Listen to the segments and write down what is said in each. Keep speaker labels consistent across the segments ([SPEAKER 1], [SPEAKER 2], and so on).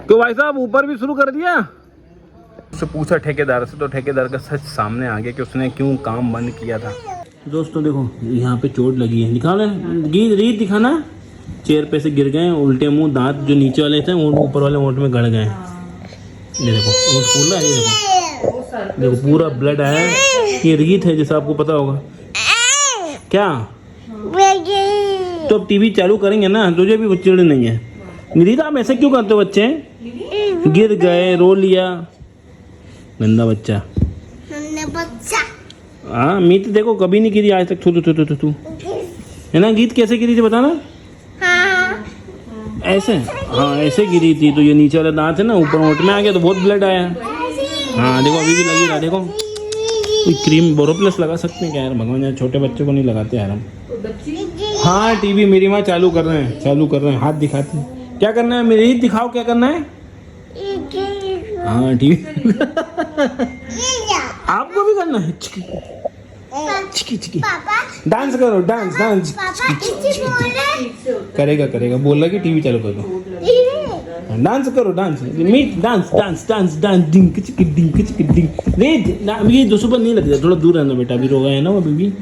[SPEAKER 1] तो भाई साहब ऊपर भी शुरू कर दिया। उससे पूछा ठेकेदार से, तो ठेकेदार का सच सामने आ गया कि उसने क्यों काम बंद किया था। दोस्तों देखो यहाँ पे चोट लगी है, दिखा ले रीत दिखाना। चेयर पे से गिर गए, उल्टे मुंह, दांत जो नीचे वाले थे वो ऊपर वाले ओंठ में गड़ गए। ये देखो ओंठ फूला है, ये देखो देखो पूरा ब्लड आया है। ये रीत है जैसा आपको पता होगा। क्या तो अब टीवी चालू करेंगे ना, तुझे भी चिड़ नहीं है। रीत आप ऐसे क्यों करते हो? बच्चे गिर गए, रो लिया, गंदा बच्चा। हाँ मीत देखो कभी नहीं गिरी आज तक। तू है ना। गीत कैसे गिरी थी बताना। हाँ। ऐसे, हाँ ऐसे गिरी थी। तो ये नीचे वाला दांत है ना, ऊपर ओंठ में आ गया तो बहुत ब्लड आया। हाँ देखो अभी भी लगी रहा। देखो कोई क्रीम बोरोप्लस लगा सकते हैं क्या यार? भगवान यार छोटे बच्चों को नहीं लगाते यार हम। हाँ टीवी मेरी माँ चालू कर रहे हैं, हाथ दिखाते हैं। क्या करना है मेरी दिखाओ, क्या करना है? हाँ टीवी आपको भी करना है। चिकी चिकी डांस करो, डांस करेगा बोल रहा कि टीवी चालू कर दो। डांस करो, डांस मीट, डांस डिंग चिकी डिंग। ये 200 पर नहीं लग जाए, थोड़ा दूर रहना बेटा, अभी रो गए है ना वो बेबी।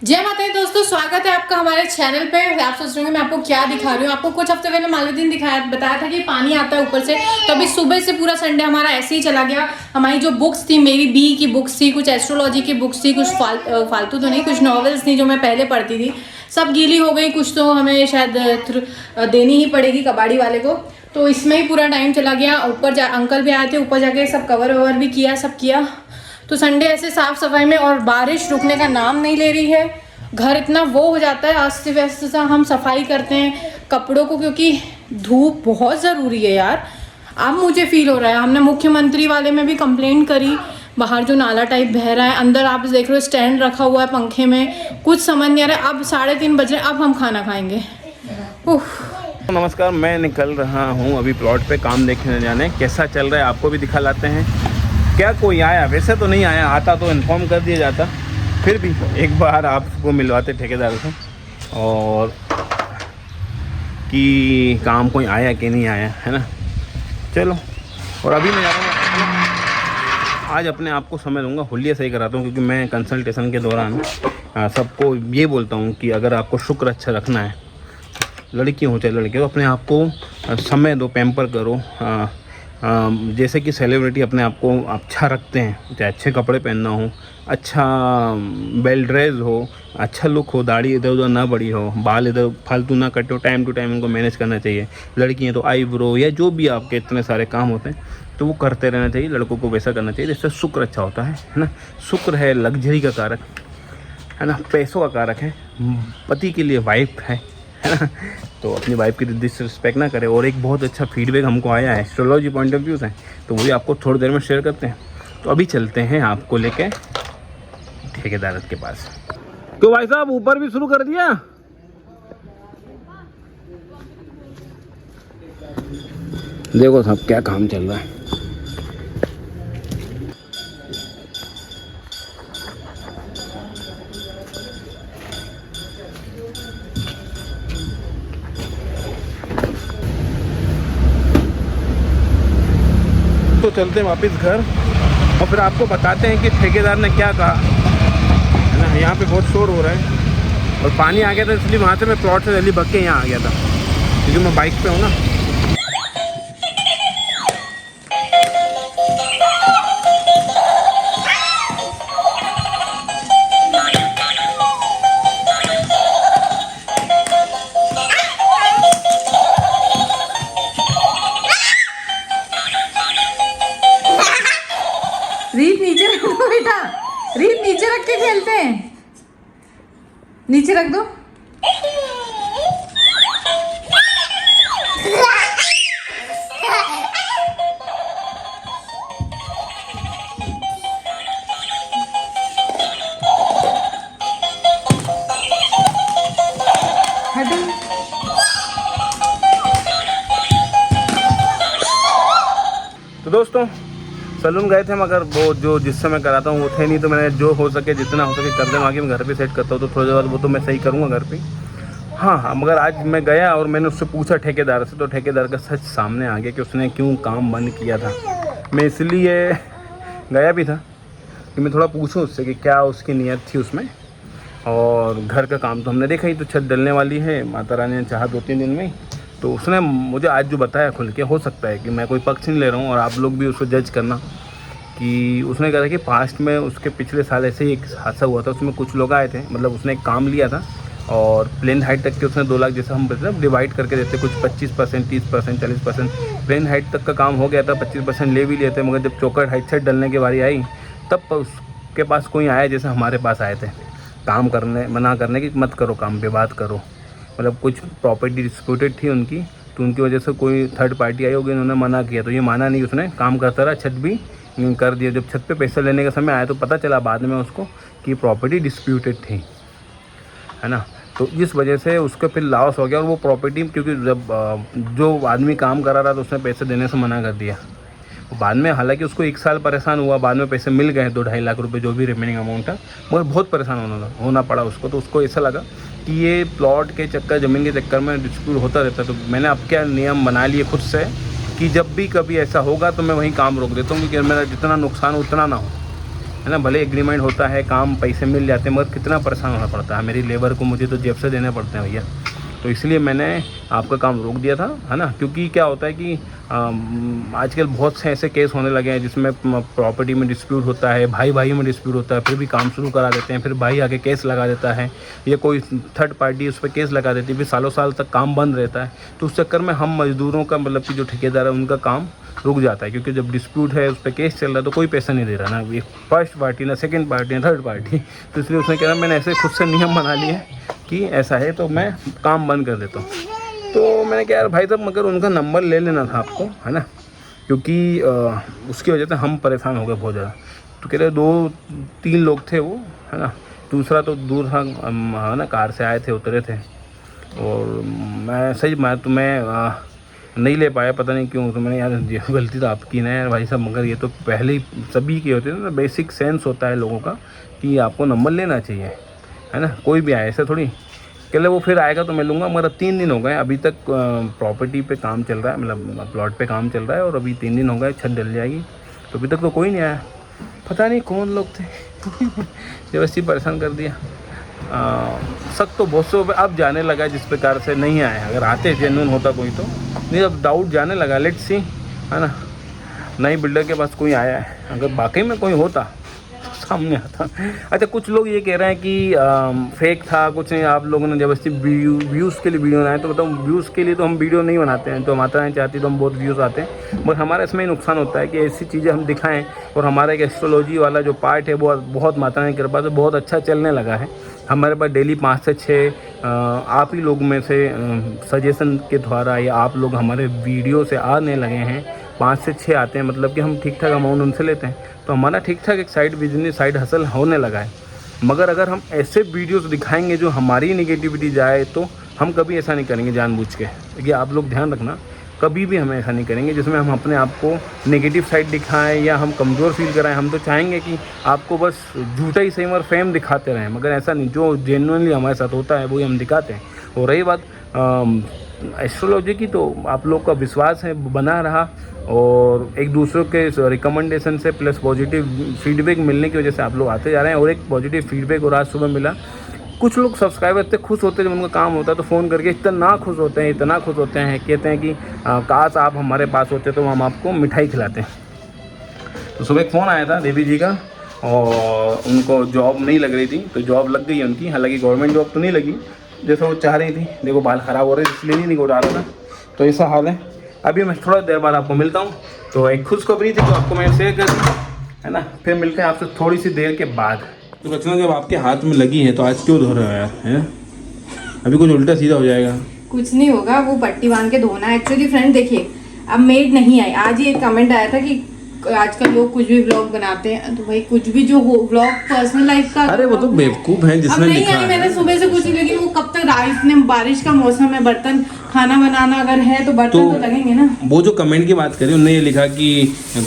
[SPEAKER 2] जय माता दी दोस्तों, स्वागत है आपका हमारे चैनल पे। आप सोच रहे होंगे मैं आपको क्या दिखा रही हूँ। आपको कुछ हफ्ते पहले मालवीन बताया था कि पानी आता है ऊपर से। तो अभी सुबह से पूरा संडे हमारा ऐसे ही चला गया। हमारी जो बुक्स थी, मेरी बी की बुक्स थी, कुछ एस्ट्रोलॉजी की बुक्स थी, कुछ फालतू तो नहीं, कुछ नॉवेल्स थी जो मैं पहले पढ़ती थी, सब गीली हो गई। कुछ तो हमें शायद देनी ही पड़ेगी कबाड़ी वाले को। तो इसमें ही पूरा टाइम चला गया। ऊपर अंकल भी आए थे, ऊपर जाके सब कवर ववर भी किया, सब किया। तो संडे ऐसे साफ सफाई में, और बारिश रुकने का नाम नहीं ले रही है। घर इतना वो हो जाता है अस्त व्यस्त सा। हम सफाई करते हैं कपड़ों को, क्योंकि धूप बहुत ज़रूरी है यार। अब मुझे फील हो रहा है, हमने मुख्यमंत्री वाले में भी कंप्लेंट करी। बाहर जो नाला टाइप बह रहा है, अंदर आप देख रहे हो स्टैंड रखा हुआ है पंखे में, कुछ समझ नहीं आ रहा है। अब 3:30 बज रहे हैं, अब हम खाना खाएंगे।
[SPEAKER 1] नमस्कार, मैं निकल रहा हूँ अभी प्लॉट पे काम देखने जाने। कैसा चल रहा है आपको भी दिखा लाते हैं। क्या कोई आया? वैसे तो नहीं आया, आता तो इन्फॉर्म कर दिया जाता। फिर भी एक बार आपको मिलवाते ठेकेदार से, और कि काम कोई आया कि नहीं आया, है ना। चलो, और अभी मैं जा रहा हूँ, आज अपने आप को समय दूंगा, हुलिया सही कराता हूँ। क्योंकि मैं कंसल्टेशन के दौरान सबको ये बोलता हूँ कि अगर आपको शुक्र अच्छा रखना है, लड़की हो चाहे लड़के हो, अपने आप को समय दो, पैम्पर करो। जैसे कि सेलिब्रिटी अपने आप को अच्छा रखते हैं, चाहे अच्छे कपड़े पहनना हो, अच्छा वेल ड्रेस हो, अच्छा लुक हो, दाढ़ी इधर उधर ना बड़ी हो, बाल इधर फालतू ना कटे हो, टाइम टू टाइम इनको मैनेज करना चाहिए। लड़की हैं तो आईब्रो या जो भी आपके इतने सारे काम होते हैं तो वो करते रहना चाहिए। लड़कों को वैसा करना चाहिए जिससे शुक्र अच्छा होता है ना। शुक्र है लग्जरी का कारक, है ना, पैसों का कारक है, पति के लिए वाइफ है ना। तो अपनी वाइफ की डिसरिस्पेक्ट ना करें। और एक बहुत अच्छा फीडबैक हमको आया है एस्ट्रोलॉजी पॉइंट ऑफ व्यू से, तो वो भी आपको थोड़ी देर में शेयर करते हैं। तो अभी चलते हैं आपको लेके ठेकेदार के पास। तो भाई साहब ऊपर भी शुरू कर दिया। देखो साहब क्या काम चल रहा है। तो चलते हैं वापस घर, और फिर आपको बताते हैं कि ठेकेदार ने क्या कहा, है ना। यहाँ पे बहुत शोर हो रहा है, और पानी आ गया था, इसलिए वहाँ से मैं प्लॉट से जल्दी भाग के यहाँ आ गया था, क्योंकि मैं बाइक पे हूँ ना।
[SPEAKER 2] रीत नीचे रख दो बेटा, रीत नीचे रख के खेलते हैं, नीचे रख दो।
[SPEAKER 1] तो दोस्तों सलून गए थे, मगर वो जो जिससे मैं कराता हूँ वो थे नहीं। तो मैंने जो हो सके, जितना हो सके कर दें। आगे मैं घर पे सेट करता हूँ, तो थोड़ी देर बाद वो तो मैं सही करूँगा घर पे। हाँ, मगर आज मैं गया और मैंने उससे पूछा ठेकेदार से, तो ठेकेदार का सच सामने आ गया कि उसने क्यों काम बंद किया था। मैं इसलिए गया भी था कि मैं थोड़ा पूछूं उससे कि क्या उसकी नीयत थी उसमें। और घर का काम तो हमने देखा ही, तो छत डलने वाली है, माता रानी ने चाहा 2-3 दिन में ही। तो उसने मुझे आज जो बताया खुल के, हो सकता है कि मैं कोई पक्ष नहीं ले रहा हूँ और आप लोग भी उसको जज करना, कि उसने कहा था कि पास्ट में उसके पिछले साल ऐसे ही एक हादसा हुआ था, उसमें कुछ लोग आए थे, मतलब उसने एक काम लिया था और प्लेन हाइट तक के उसने 2 लाख, जैसे हम मतलब डिवाइड करके देते, कुछ 25%, 30%, 40%, प्लेन हाइट तक का काम हो गया था, 25% ले भी लिए थे। मगर जब चौकट हाइट छत डलने की बारी आई, तब उसके पास कोई आया, जैसे हमारे पास आए थे काम करने, मना करने की मत करो काम पे, बात करो, मतलब कुछ प्रॉपर्टी डिस्प्यूटेड थी उनकी, तो उनकी वजह से कोई थर्ड पार्टी आई होगी, उन्होंने मना किया, तो ये माना नहीं, उसने काम करता रहा, छत भी कर दिया। जब छत पे पैसा लेने का समय आया तो पता चला बाद में उसको कि प्रॉपर्टी डिस्प्यूटेड थी, है ना। तो इस वजह से उसको फिर लॉस हो गया, और वो प्रॉपर्टी, क्योंकि जब जो आदमी काम करा रहा था उसने पैसे देने से मना कर दिया। बाद में हालांकि उसको 1 साल परेशान हुआ, बाद में पैसे मिल गए 2-2.5 लाख रुपए जो भी रिमेनिंग अमाउंट था, मगर बहुत परेशान होना पड़ा उसको। तो उसको ऐसा लगा कि ये प्लॉट के चक्कर, ज़मीन के चक्कर में डिस्प्यूट होता रहता। तो मैंने अब क्या नियम बना लिए खुद से कि जब भी कभी ऐसा होगा तो मैं वहीं काम रोक देता हूँ, क्योंकि मेरा जितना नुकसान उतना ना हो, है ना। भले एग्रीमेंट होता है, काम पैसे मिल जाते हैं, मगर कितना परेशान होना पड़ता है मेरी लेबर को, मुझे तो जेब से देने पड़ते हैं भैया। तो इसलिए मैंने आपका काम रोक दिया था, है ना। क्योंकि क्या होता है कि आजकल बहुत से ऐसे केस होने लगे हैं जिसमें प्रॉपर्टी में डिस्प्यूट होता है, भाई भाई में डिस्प्यूट होता है, फिर भी काम शुरू करा देते हैं, फिर भाई आके केस लगा देता है, या कोई थर्ड पार्टी उस पर केस लगा देती है, फिर सालों साल तक काम बंद रहता है। तो उस चक्कर में हम मज़दूरों का, मतलब कि जो ठेकेदार है उनका काम रुक जाता है, क्योंकि जब डिस्प्यूट है, उस पर केस चल रहा है, तो कोई पैसा नहीं दे रहा ना, एक फर्स्ट पार्टी, ना सेकंड पार्टी, ना थर्ड पार्टी। तो इसलिए उसने कहा मैंने ऐसे खुद से नियम बना लिए कि ऐसा है तो मैं काम बंद कर देता हूँ। तो मैंने कहा यार भाई साहब, मगर उनका नंबर ले लेना था आपको, है ना, क्योंकि उसकी वजह से हम परेशान हो गए बहुत ज़्यादा। तो कह रहे 2-3 लोग थे वो, है ना, दूसरा तो दूर था, है ना, कार से आए थे, उतरे थे, और मैं सही मैं नहीं ले पाया, पता नहीं क्यों। तो मैंने यार गलती तो आपकी ना यार भाई साहब, मगर ये तो पहले ही सभी की होती है ना, बेसिक सेंस होता है लोगों का कि आपको नंबर लेना चाहिए, है ना। कोई भी आए, ऐसा थोड़ी कह ले वो फिर आएगा तो मैं लूँगा। मगर 3 दिन हो गए अभी तक, प्रॉपर्टी पे काम चल रहा है, मतलब प्लॉट पे काम चल रहा है, और अभी 3 दिन हो गए, छत डल जाएगी, तो अभी तक तो कोई नहीं आया। पता नहीं कौन लोग थे जबरदस्ती परेशान कर दिया। शक तो बहुत से अब जाने लगा जिस प्रकार से नहीं आए। अगर आते जेन्युइन होता कोई तो नहीं, अब डाउट जाने लगा, लेट्स सी, है ना। नई बिल्डर के पास कोई आया है, अगर वाकई में कोई होता सामने आता। अच्छा, कुछ लोग ये कह रहे हैं कि फेक था, कुछ नहीं, आप लोगों ने जबरदस्ती व्यूज़ के लिए वीडियो बनाए। तो बताऊँ, व्यूज़ के लिए तो हम वीडियो नहीं बनाते हैं, तो माता रानी चाहती तो हम बहुत व्यूज़ आते हैं, बट हमारा इसमें नुकसान होता है कि ऐसी चीज़ें हम दिखाएं। और हमारा एक एस्ट्रोलॉजी वाला जो पार्ट है वो बहुत माता रानी की कृपा से बहुत अच्छा चलने लगा है। हमारे पास डेली 5 से 6 आप ही लोग में से सजेशन के द्वारा, या आप लोग हमारे वीडियो से आने लगे हैं, 5 से 6 आते हैं, मतलब कि हम ठीक ठाक अमाउंट उनसे लेते हैं, तो हमारा ठीक ठाक एक साइड बिजनेस, साइड हसल होने लगा है। मगर अगर हम ऐसे वीडियोस दिखाएंगे जो हमारी नेगेटिविटी जाए, तो हम कभी ऐसा नहीं करेंगे जानबूझ के। देखिए आप लोग ध्यान रखना, कभी भी हमें ऐसा नहीं करेंगे जिसमें हम अपने आप को नेगेटिव साइड दिखाएं या हम कमज़ोर फील कराएं। हम तो चाहेंगे कि आपको बस झूठा ही सही मगर फेम दिखाते रहें, मगर ऐसा नहीं, जो जेन्युइनली हमारे साथ होता है वही हम दिखाते हैं। और रही बात एस्ट्रोलॉजी की, तो आप लोग का विश्वास है बना रहा, और एक दूसरे के रिकमेंडेशन से प्लस पॉजिटिव फीडबैक मिलने की वजह से आप लोग आते जा रहे हैं। और एक पॉजिटिव फीडबैक और आज सुबह मिला, कुछ लोग सब्सक्राइबर इतने खुश होते हैं जब उनका काम होता है तो फ़ोन करके इतना खुश होते हैं, इतना खुश होते हैं, कहते हैं कि काश आप हमारे पास होते तो हम आपको मिठाई खिलाते हैं। तो सुबह एक फ़ोन आया था देवी जी का, और उनको जॉब नहीं लग रही थी, तो जॉब लग गई उनकी। हालांकि गवर्नमेंट जॉब तो नहीं लगी जैसा वो चाह रही थी, देखो बाल ख़राब हो रहे थे इसलिए नहीं निकल रहा था। तो ऐसा हाल है। अभी मैं थोड़ा देर बाद आपको मिलता हूँ। तो एक खुशखबरी थी तो आपको मैं शेयर कर दी, है ना। फिर मिलते हैं आपसे थोड़ी सी देर के बाद। तो बच्चों जब आपके हाथ में लगी है तो आज क्यों धो रहे हो यार, है? अभी कुछ उल्टा सीधा हो जाएगा।
[SPEAKER 2] कुछ नहीं होगा, वो पट्टी बांध के धोना है। एक्चुअली फ्रेंड देखिए, अब मेड नहीं आई। आज ही एक कमेंट आया था कि आजकल लोग कुछ भी व्लॉग बनाते हैं, तो भाई कुछ भी जो हो व्लॉग पर्सनल लाइफ का,
[SPEAKER 1] अरे वो तो बेवकूफ है जिसने लिखा है।
[SPEAKER 2] मैंने सुबह से कुछ नहीं, लेकिन वो कब तक, रात में बारिश का मौसम है, बर्तन खाना बनाना अगर है तो बर्तन तो लगेंगे ना।
[SPEAKER 1] वो जो कमेंट की बात करी उन्होंने ये लिखा कि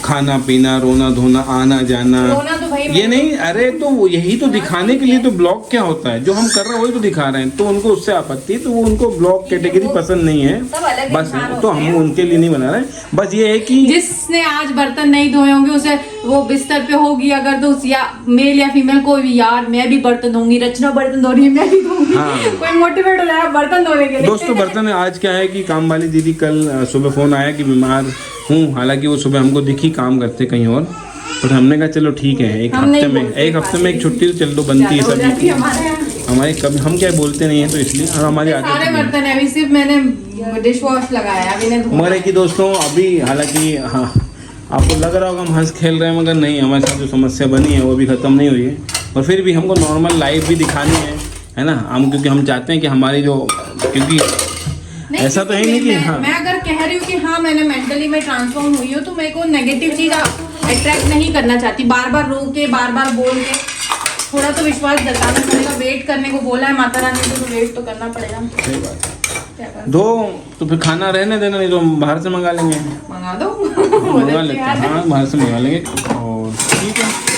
[SPEAKER 1] खाना पीना रोना धोना आना जाना,
[SPEAKER 2] रोना तो भाई
[SPEAKER 1] ये नहीं, अरे तो वो यही तो दिखाने के लिए तो ब्लॉग क्या होता है, जो हम कर रहे हैं वही तो दिखा रहे हैं। तो उनको उससे आपत्ति है, तो वो उनको ब्लॉग कैटेगरी पसंद नहीं है,
[SPEAKER 2] सब अलग
[SPEAKER 1] बस।
[SPEAKER 2] इंसान
[SPEAKER 1] तो
[SPEAKER 2] होते
[SPEAKER 1] हम
[SPEAKER 2] हैं।
[SPEAKER 1] उनके लिए नहीं बना रहे, बस ये है कि
[SPEAKER 2] जिसने आज बर्तन नहीं धोए होंगे उसे वो बिस्तर पे होगी अगर तो या मेल या फीमेल कोई भी, यार मैं भी बर्तन धोऊंगी, रचना बर्तन धो रही है मैं भी धोऊंगी।
[SPEAKER 1] हाँ।
[SPEAKER 2] कोई मोटिवेट हो जाए बर्तन धोने के लिए।
[SPEAKER 1] दोस्तों बर्तन आज क्या है कि काम वाली दीदी कल सुबह फ़ोन आया कि बीमार हूँ, हालांकि वो सुबह हमको दिखी काम करते कहीं और, पर हमने कहा चलो ठीक है, एक हफ्ते में एक छुट्टी तो चल दो बनती है सभी हमारे, कभी हम क्या बोलते नहीं है तो इसलिए, और हमारी
[SPEAKER 2] सारे
[SPEAKER 1] आदत
[SPEAKER 2] बर्तन है, अभी सिर्फ मैंने डिश वॉश लगाया अभी नहीं धोया।
[SPEAKER 1] मरे की दोस्तों अभी, हालांकि हाँ आपको लग रहा होगा हम हंस खेल रहे हैं, मगर नहीं, हमारे साथ जो समस्या बनी है वो भी ख़त्म नहीं हुई है, और फिर भी हमको नॉर्मल लाइफ भी दिखानी है ना हम, क्योंकि हम चाहते हैं कि हमारी जो, क्योंकि ऐसा तो है नहीं कि हाँ
[SPEAKER 2] मैं अगर कह रही हूँ कि हाँ मैंने मेंटली में ट्रांसफॉर्म हुई हूँ तो मेरे को नेगेटिव चीज़ अट्रैक्ट नहीं करना चाहती, बार बार रो के बार बार बोल के, थोड़ा तो विश्वास जताना पड़ेगा। वेट करने को बोला है माता रानी को, तो वेट तो करना पड़ेगा।
[SPEAKER 1] सही बात है। दो तो फिर खाना रहने देना, नहीं तो हम बाहर से मंगा लेंगे,
[SPEAKER 2] मंगा दो
[SPEAKER 1] मंगा लेते हैं, हाँ बाहर से मंगा लेंगे, और ठीक है।